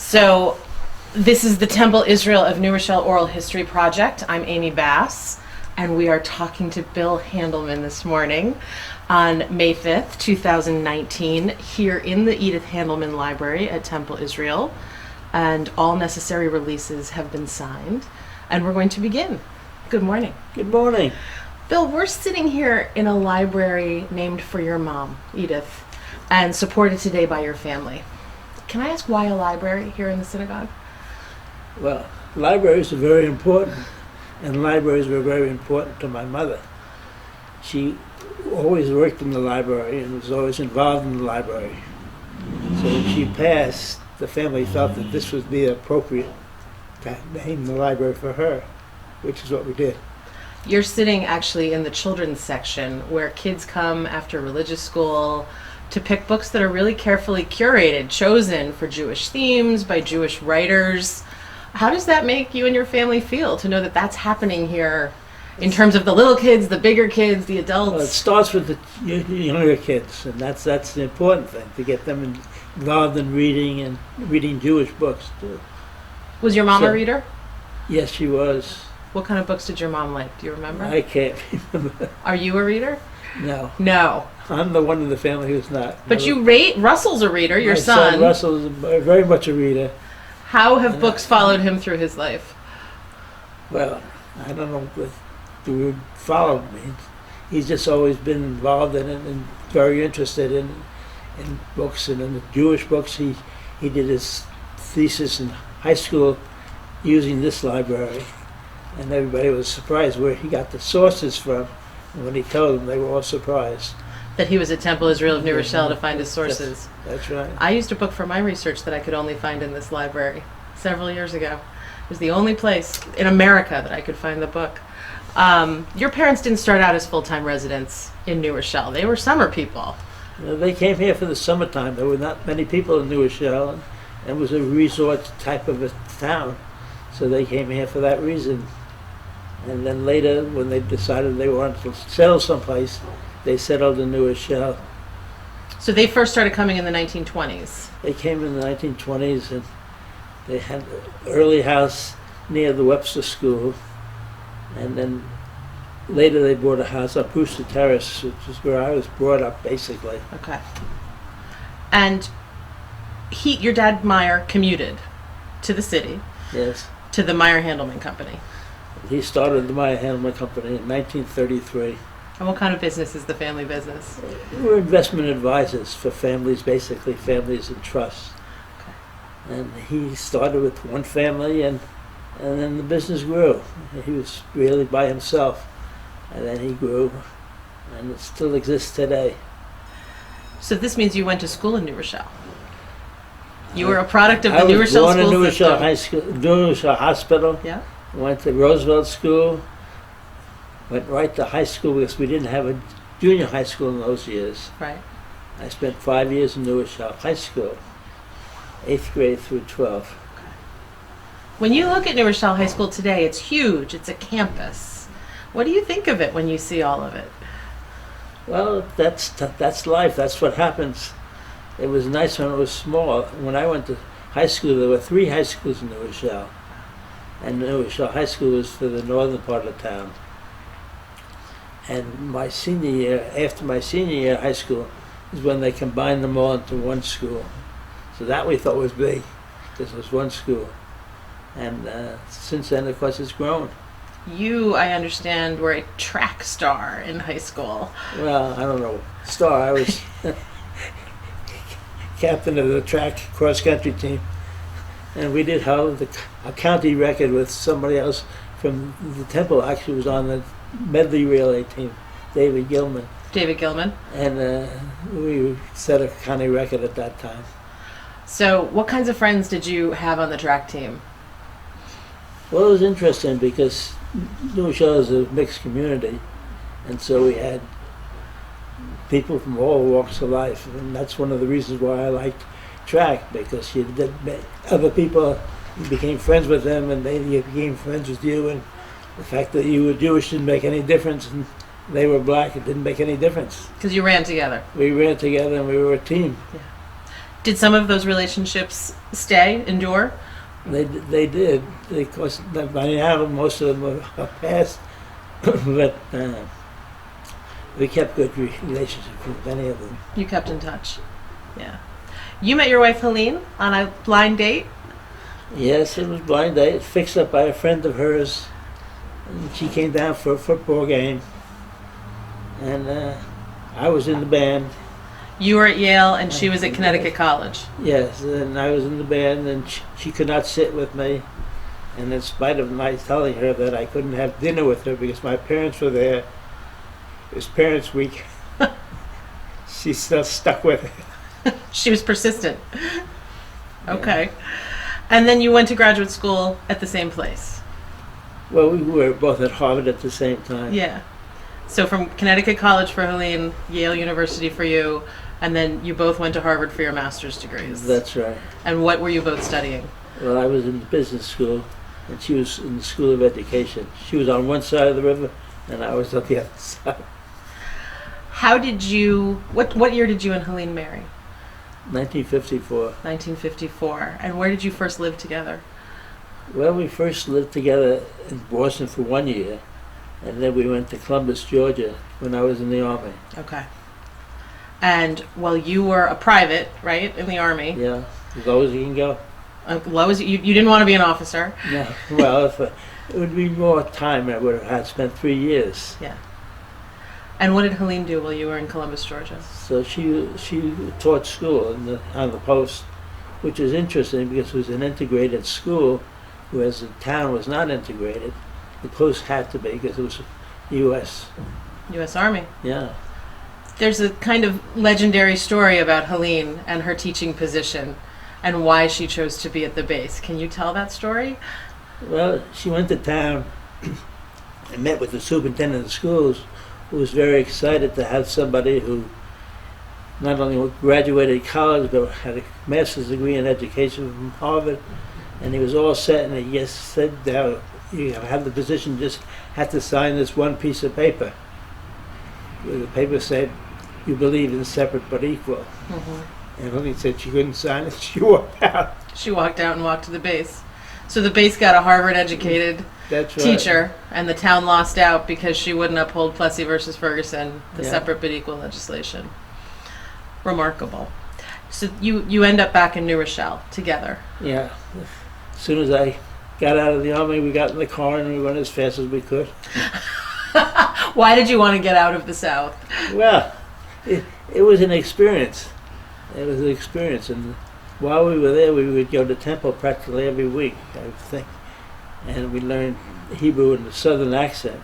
So this is the Temple Israel of New Rochelle Oral History Project. I'm Amy Bass, and we are talking to Bill Handelman this morning on May 5th, 2019, here in the Edith Handelman Library at Temple Israel. And all necessary releases have been signed, and we're going to begin. Good morning. Good morning. Bill, we're sitting here in a library named for your mom, Edith, and supported today by your family. Can I ask why a library here in the synagogue? Well, libraries are very important, and libraries were very important to my mother. She always worked in the library and was always involved in the library. So when she passed, the family felt that this would be appropriate to name the library for her, which is what we did. You're sitting actually in the children's section where kids come after religious school to pick books that are really carefully curated, chosen for Jewish themes by Jewish writers. How does that make you and your family feel to know that that's happening here in terms of the little kids, the bigger kids, the adults? Well, it starts with the younger kids, and that's the important thing, to get them involved in reading and reading Jewish books too. Was your mom a reader? Yes, she was. What kind of books did your mom like? Do you remember? I can't remember. Are you a reader? No. No. I'm the one in the family who's not. But you rate Russell's a reader, your son. Russell is very much a reader. How have books followed him through his life? Well, I don't know if the word followed me. He's just always been involved in it and very interested in books, and in the Jewish books. He did his thesis in high school using this library, and everybody was surprised where he got the sources from. And when he told them, they were all surprised. That he was at Temple Israel of New Rochelle to find his sources. That's right. I used a book for my research that I could only find in this library several years ago. It was the only place in America that I could find the book. Your parents didn't start out as full-time residents in New Rochelle. They were summer people. They came here for the summertime. There were not many people in New Rochelle, and it was a resort type of a town. So they came here for that reason. And then later, when they decided they wanted to settle someplace, they settled in New Rochelle. So they first started coming in the 1920s. They came in the 1920s, and they had an early house near the Webster School. And then later they bought a house on Brewster Terrace, which is where I was brought up, basically. Okay. And your dad, Meyer, commuted to the city. Yes. To the Meyer Handelman Company. He started the Meyer Handelman Company in 1933. And what kind of business is the family business? We were investment advisors for families, basically families in trust. Okay. And he started with one family, and then the business grew. He was really by himself, and then he grew, and it still exists today. So this means you went to school in New Rochelle. You were a product of the New Rochelle school system. I was born in New Rochelle High School, New Rochelle Hospital. Yeah. Went to Roosevelt School. Went right to high school because we didn't have a junior high school in those years. Right. I spent 5 years in New Rochelle High School, 8th grade through 12th. When you look at New Rochelle High School today, it's huge. It's a campus. What do you think of it when you see all of it? Well, that's life. That's what happens. It was nice when it was small. When I went to high school, there were 3 high schools in New Rochelle. And New Rochelle High School was for the northern part of town. And my senior year, after my senior year of high school, is when they combined them all into one school. So that we thought was big, because it was one school. And since then, of course, it's grown. You, I understand, were a track star in high school. Well, I don't know, star. I was captain of the track cross-country team. And we did have a county record with somebody else from the Temple. Actually was on the medley relay team, David Gilman. David Gilman. And we set a county record at that time. So what kinds of friends did you have on the track team? Well, it was interesting because New Rochelle is a mixed community. And so we had people from all walks of life. And that's one of the reasons why I liked track, because you did other people, you became friends with them, and they became friends with you, and the fact that you were Jewish didn't make any difference, and they were black, it didn't make any difference. Because you ran together. We ran together, and we were a team. Yeah. Did some of those relationships endure? They did. Of course, by now most of them are past, but we kept good relationships with many of them. You kept in touch. Yeah. You met your wife Helene on a blind date? Yes, it was blind date, fixed up by a friend of hers. And she came down for a football game, and I was in the band. You were at Yale and she was at Connecticut College. Yes, and I was in the band, and she could not sit with me. And in spite of my telling her that I couldn't have dinner with her because my parents were there, it was Parents' Week, she still stuck with it. She was persistent. Okay. And then you went to graduate school at the same place. Well, we were both at Harvard at the same time. Yeah. So from Connecticut College for Helene, Yale University for you, and then you both went to Harvard for your master's degrees. That's right. And what were you both studying? Well, I was in business school, and she was in the School of Education. She was on one side of the river, and I was on the other side. How did you, what year did you and Helene marry? 1954. 1954. And where did you first live together? Well, we first lived together in Boston for 1 year, and then we went to Columbus, Georgia, when I was in the Army. Okay. And well, you were a private, right, in the Army? Yeah, as low as you can go. Low as you didn't want to be an officer. No, well, if it would be more time, I would have had spent 3 years. Yeah. And what did Helene do while you were in Columbus, Georgia? So she taught school on the post, which is interesting because it was an integrated school, whereas the town was not integrated. The post had to be because it was U.S. U.S. Army. Yeah. There's a kind of legendary story about Helene and her teaching position and why she chose to be at the base. Can you tell that story? Well, she went to town and met with the superintendent of schools, who was very excited to have somebody who not only graduated college but had a master's degree in education from Harvard, and he was all set, and he just said, you have the position, just had to sign this one piece of paper. The paper said, you believe in separate but equal. Mm-hmm. And when he said she couldn't sign it, she walked out. She walked out and walked to the base. So the base got a Harvard-educated teacher, and the town lost out because she wouldn't uphold Plessy versus Ferguson, the separate but equal legislation. Remarkable. So you end up back in New Rochelle together. Yeah. As soon as I got out of the Army, we got in the car and we went as fast as we could. Why did you want to get out of the South? Well, it was an experience. It was an experience, and while we were there, we would go to temple practically every week, I think, and we learned Hebrew in the southern accent,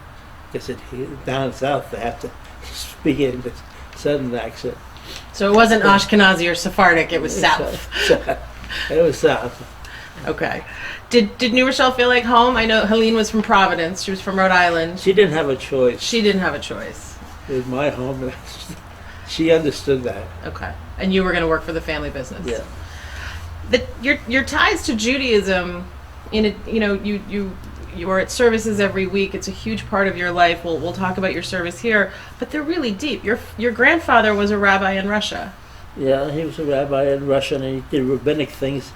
because down south they have to speak it in the southern accent. So it wasn't Ashkenazi or Sephardic; it was South. It was South. Okay. Did New Rochelle feel like home? I know Helene was from Providence. She was from Rhode Island. She didn't have a choice. She didn't have a choice. It was my home. She understood that. Okay. And you were going to work for the family business. Yeah. Your ties to Judaism, you are at services every week. It's a huge part of your life. We'll talk about your service here, but they're really deep. Your grandfather was a rabbi in Russia. Yeah, he was a rabbi in Russia, and he did rabbinic things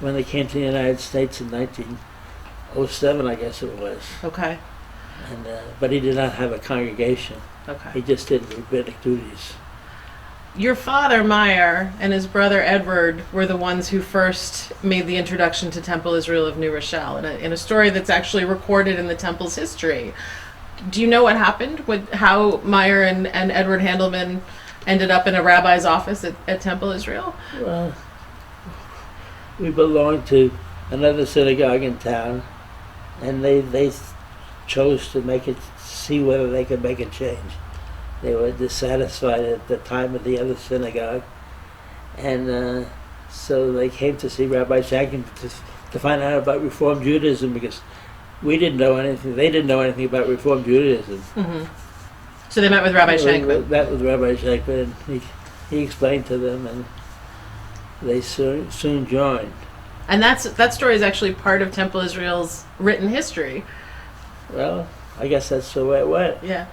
when they came to the United States in 1907, I guess it was. Okay. And but he did not have a congregation. Okay. He just did rabbinic duties. Your father, Meyer, and his brother, Edward, were the ones who first made the introduction to Temple Israel of New Rochelle in a story that's actually recorded in the temple's history. Do you know what happened? How Meyer and Edward Handelman ended up in a rabbi's office at Temple Israel? Well, we belonged to another synagogue in town, and they chose to see whether they could make a change. They were dissatisfied at the time of the other synagogue, and so they came to see Rabbi Shankin to find out about Reform Judaism, because we didn't know anything. They didn't know anything about Reform Judaism. Mm-hmm. So they met with Rabbi Shankman. Met with Rabbi Shankman, and he explained to them, and they soon joined. And that story is actually part of Temple Israel's written history. Well, I guess that's the way it went. Yeah.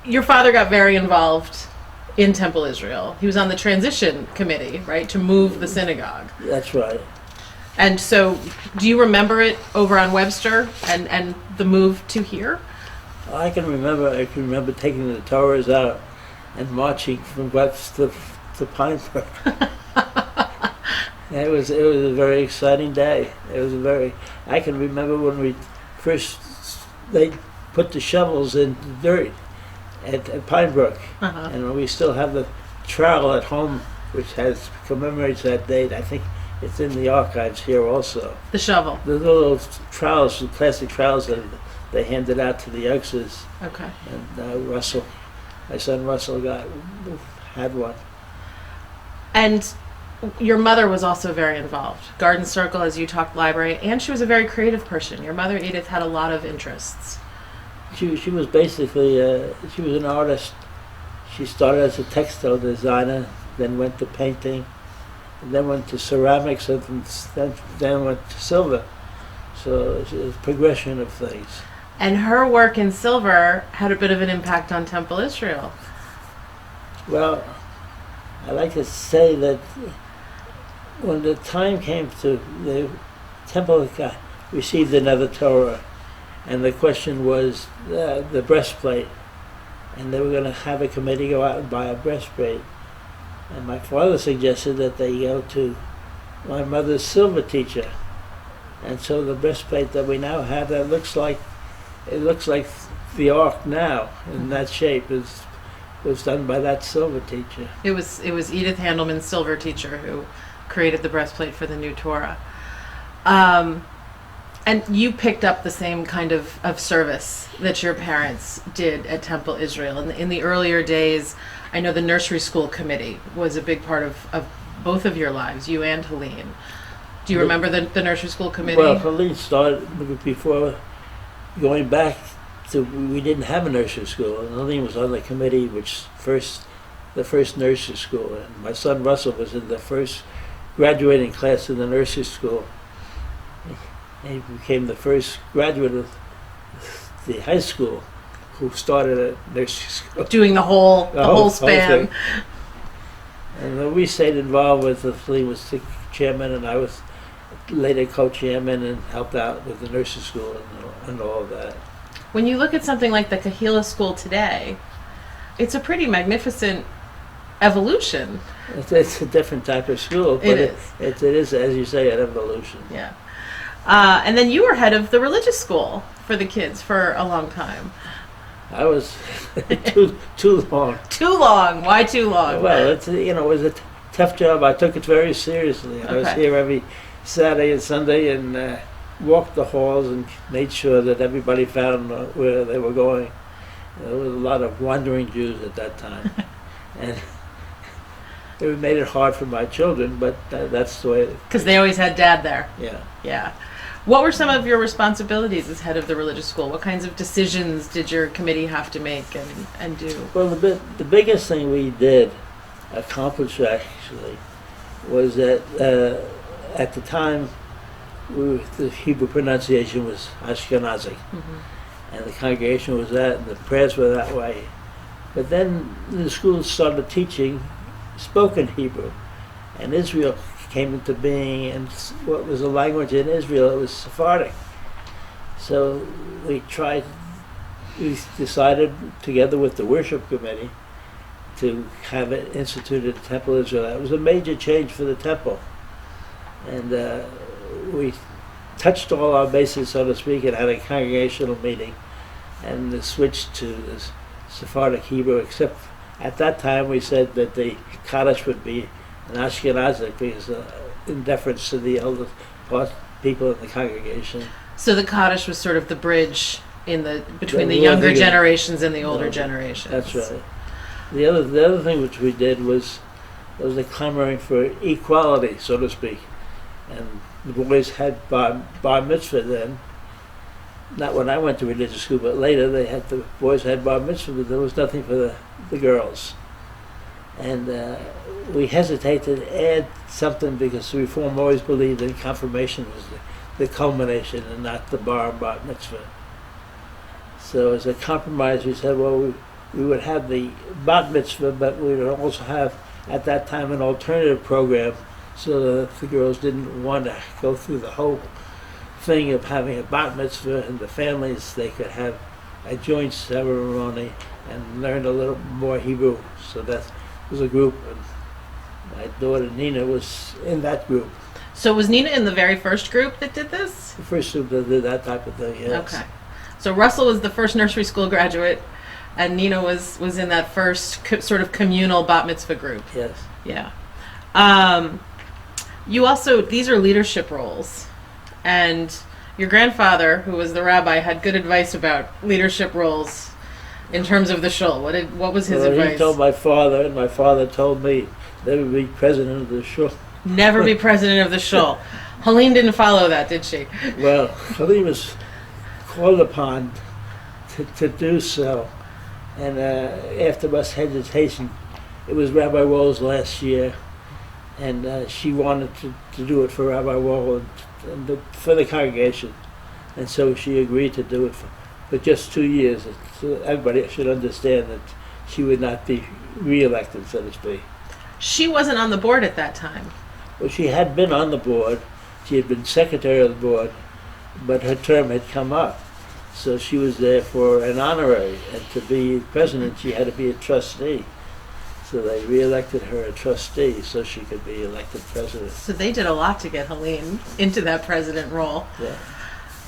Your father got very involved in Temple Israel. He was on the transition committee, right, to move the synagogue. That's right. And so, do you remember it over on Webster and the move to here? I can remember taking the Torahs out and marching from Webster to Pine Brook. It was a very exciting day. I can remember when they put the shovels in the dirt at Pine Brook, and we still have the trowel at home, which commemorates that date. I think it's in the archives here also. The shovel. The little trowels, the plastic trowels that they handed out to the youngsters. Okay. And Russell, my son Russell, had one. And your mother was also very involved. Garden Circle, as you talked, library, and she was a very creative person. Your mother, Edith, had a lot of interests. She was basically, she was an artist. She started as a textile designer, then went to painting, and then went to ceramics, and then went to silver. So it's a progression of things. And her work in silver had a bit of an impact on Temple Israel. Well, I like to say that when the time came to the temple received another Torah, and the question was the breastplate, and they were going to have a committee go out and buy a breastplate. And my father suggested that they go to my mother's silver teacher, and so the breastplate that we now have that looks like the Ark now in that shape was done by that silver teacher. It was Edith Handelman's silver teacher who created the breastplate for the new Torah. And you picked up the same kind of service that your parents did at Temple Israel. In the earlier days, I know the nursery school committee was a big part of both of your lives, you and Helene. Do you remember the nursery school committee? Well, Helene started before going back to, we didn't have a nursery school, and Helene was on the committee the first nursery school, and my son Russell was in the first graduating class in the nursery school. He became the first graduate of the high school who started at nursery school. Doing the whole span. And we stayed involved with Helene was the chairman, and I was later co-chairman and helped out with the nursery school and all of that. When you look at something like the Kahila School today, it's a pretty magnificent evolution. It's a different type of school, but it is, as you say, an evolution. Yeah. And then you were head of the religious school for the kids for a long time. I was too long. Too long? Why too long? Well, it was a tough job. I took it very seriously. I was here every Saturday and Sunday and walked the halls and made sure that everybody found where they were going. There was a lot of wandering Jews at that time. And it made it hard for my children, but that's the way it... Because they always had Dad there. Yeah. Yeah. What were some of your responsibilities as head of the religious school? What kinds of decisions did your committee have to make and do? Well, the biggest thing we did, accomplish actually, was that at the time, the Hebrew pronunciation was Ashkenazic, and the congregation was that, and the prayers were that way. But then the school started teaching spoken Hebrew, and Israel came into being, and what was the language in Israel? It was Sephardic. So we decided together with the worship committee to have it instituted at Temple Israel. That was a major change for the temple, and we touched all our bases, so to speak, and had a congregational meeting, and switched to this Sephardic Hebrew, except at that time we said that the Kaddish would be an Ashkenazic, because in deference to the elder people in the congregation. So the Kaddish was sort of the bridge between the younger generations and the older generations. That's right. The other thing which we did was the clamoring for equality, so to speak. And the boys had bar mitzvah then. Not when I went to religious school, but later the boys had bar mitzvah, but there was nothing for the girls. And we hesitated to add something because the Reform always believed that confirmation was the culmination and not the bar mitzvah. So as a compromise, we said, well, we would have the bat mitzvah, but we would also have at that time an alternative program, so that the girls didn't want to go through the whole thing of having a bat mitzvah, and the families, they could have a joint ceremony and learn a little more Hebrew. So that was a group, and my daughter Nina was in that group. So was Nina in the very first group that did this? The first group that did that type of thing, yes. Okay. So Russell was the first nursery school graduate, and Nina was in that first sort of communal bat mitzvah group. Yes. Yeah. You also, these are leadership roles, and your grandfather, who was the rabbi, had good advice about leadership roles in terms of the shul. What was his advice? He told my father, and my father told me, never be president of the shul. Never be president of the shul. Helene didn't follow that, did she? Well, Helene was called upon to do so, and after much hesitation, it was Rabbi Wohl's last year, and she wanted to do it for Rabbi Wohl and for the congregation, and so she agreed to do it for just 2 years. So everybody should understand that she would not be re-elected, so to speak. She wasn't on the board at that time. Well, she had been on the board. She had been secretary of the board, but her term had come up. So she was there for an honorary, and to be president, she had to be a trustee. So they re-elected her a trustee so she could be elected president. So they did a lot to get Helene into that president role. Yeah.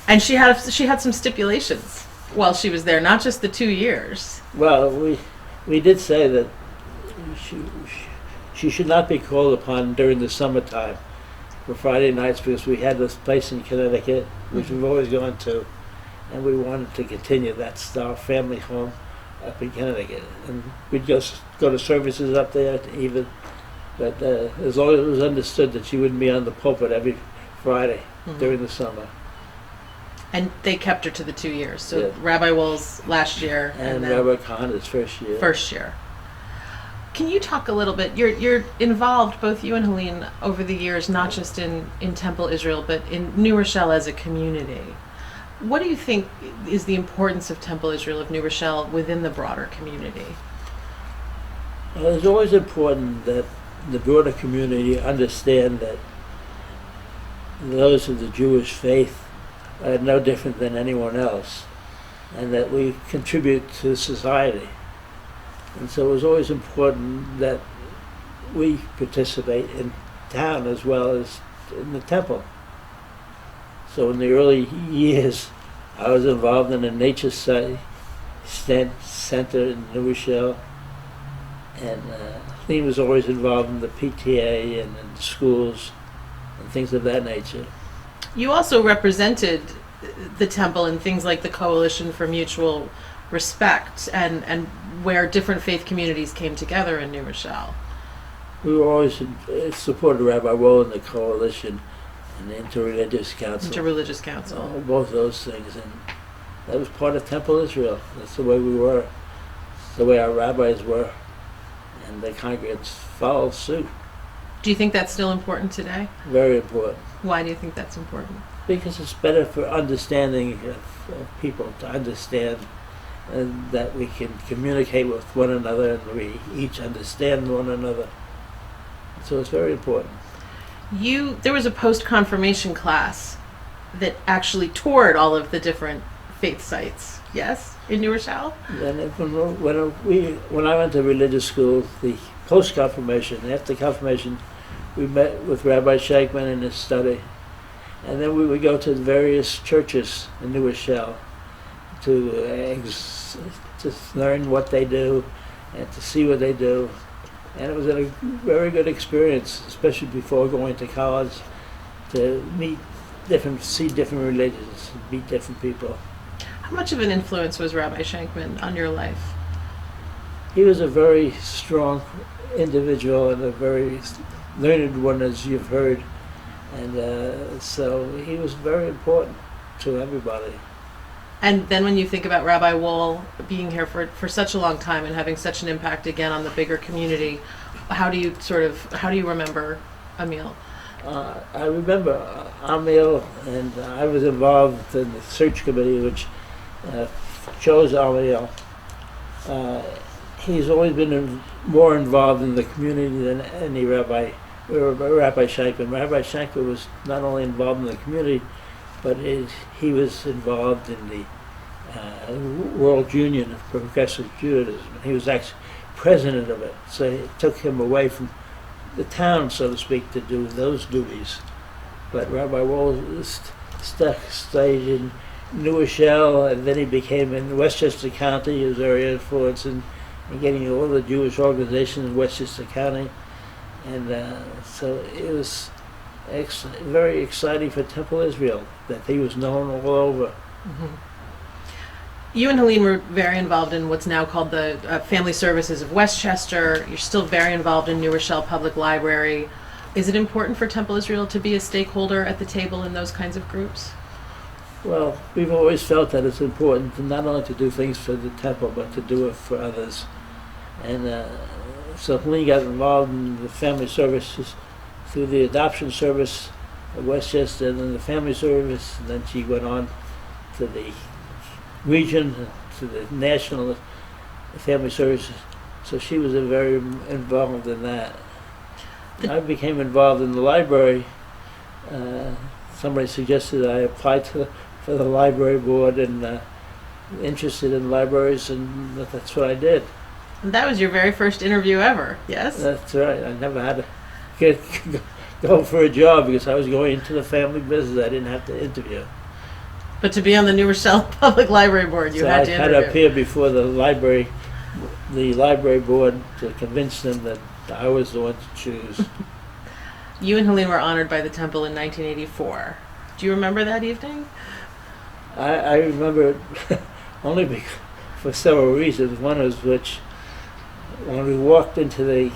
And she had some stipulations while she was there, not just the 2 years. Well, we did say that she should not be called upon during the summertime for Friday nights, because we had this place in Connecticut, which we've always gone to, and we wanted to continue. That's our family home up in Connecticut, and we'd just go to services up there even, but as long as it was understood that she wouldn't be on the pulpit every Friday during the summer. And they kept her to the 2 years. So Yeah. Rabbi Wohl's last year, And then Rabbi Kahan's first year. first year. Can you talk a little bit? You're involved, both you and Helene, over the years, not just in Temple Israel, but in New Rochelle as a community. What do you think is the importance of Temple Israel of New Rochelle within the broader community? Well, it's always important that the broader community understand that those of the Jewish faith are no different than anyone else, and that we contribute to society. And so it was always important that we participate in town as well as in the temple. So in the early years, I was involved in a nature study center in New Rochelle, and he was always involved in the PTA and in schools and things of that nature. You also represented the temple in things like the Coalition for Mutual Respect and where different faith communities came together in New Rochelle. We were always supported Rabbi Wohl and the Coalition and the Interreligious Council. Interreligious Council. Both those things, and that was part of Temple Israel. That's the way we were, the way our rabbis were, and the congregants followed suit. Do you think that's still important today? Very important. Why do you think that's important? Because it's better for understanding of people to understand, and that we can communicate with one another and we each understand one another. So it's very important. There was a post-confirmation class that actually toured all of the different faith sites, yes, in New Rochelle? And when I went to religious school, the post-confirmation, after confirmation, we met with Rabbi Shankman in his study, and then we would go to the various churches in New Rochelle to learn what they do and to see what they do. And it was a very good experience, especially before going to college, to see different religions, meet different people. How much of an influence was Rabbi Shankman on your life? He was a very strong individual and a very learned one, as you've heard. And so he was very important to everybody. And then when you think about Rabbi Wohl being here for such a long time and having such an impact again on the bigger community, how do you remember Emil? I remember Emil, and I was involved in the search committee which chose Emil. uh, he's always been more involved in the community than any rabbi. Rabbi Shankar. Rabbi Shankar was not only involved in the community, but he was involved in the World Union of Progressive Judaism. He was actually president of it, so it took him away from the town, so to speak, to do those duties. But Rabbi Wall stayed in New Rochelle, and then he became in Westchester County. He was very influenced in getting all the Jewish organizations in Westchester County. And so it was very exciting for Temple Israel that he was known all over. Mm-hmm. You and Helene were very involved in what's now called the Family Services of Westchester. You're still very involved in New Rochelle Public Library. Is it important for Temple Israel to be a stakeholder at the table in those kinds of groups? Well, we've always felt that it's important to not only to do things for the temple, but to do it for others. And so Helene got involved in the family services through the adoption service of Westchester, and then the family service, and then she went on to the region, to the national family services. So she was very involved in that. I became involved in the library. Somebody suggested I apply for the library board, and interested in libraries, and that's what I did. And that was your very first interview ever, yes? That's right. I never had to go for a job because I was going into the family business. I didn't have to interview. But to be on the New Rochelle Public Library Board, you had to interview. I had to appear before the library board to convince them that I was the one to choose. You and Helene were honored by the temple in 1984. Do you remember that evening? I remember it only for several reasons. One was which, when we walked into the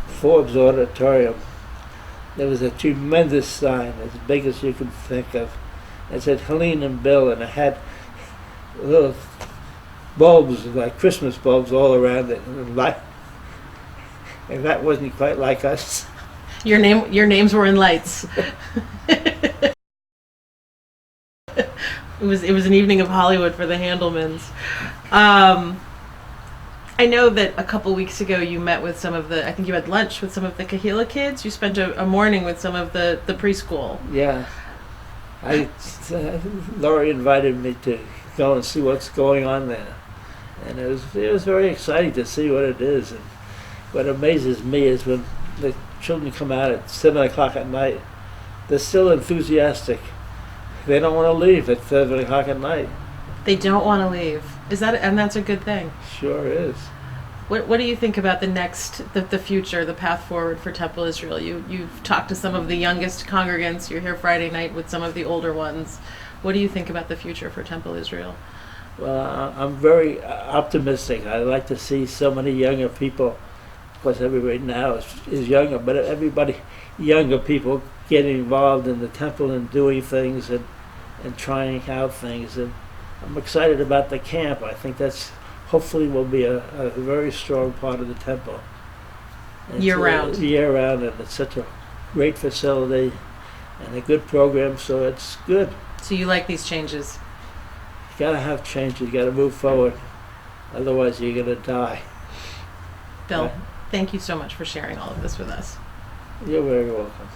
Forbes Auditorium, there was a tremendous sign, as big as you can think of. It said Helene and Bill, and it had little bulbs, like Christmas bulbs, all around it. And that wasn't quite like us. Your names were in lights. It was an evening of Hollywood for the Handelmans. I know that a couple weeks ago you met with I think you had lunch with some of the Kahila kids. You spent a morning with some of the preschool. Yeah. Laurie invited me to go and see what's going on there. And it was very exciting to see what it is. And what amazes me is when the children come out at 7 o'clock at night, they're still enthusiastic. They don't want to leave at 7 o'clock at night. They don't want to leave. And that's a good thing. Sure is. What do you think about the future, the path forward for Temple Israel? You've talked to some of the youngest congregants. You're here Friday night with some of the older ones. What do you think about the future for Temple Israel? Well, I'm very optimistic. I like to see so many younger people. Of course, everybody now is younger, but everybody, younger people, getting involved in the temple and doing things and trying out things. And I'm excited about the camp. I think that's hopefully will be a very strong part of the temple. Year-round. Year-round, and it's such a great facility and a good program, so it's good. So you like these changes? You gotta have change. You gotta move forward. Otherwise, you're gonna die. Bill, thank you so much for sharing all of this with us. You're very welcome.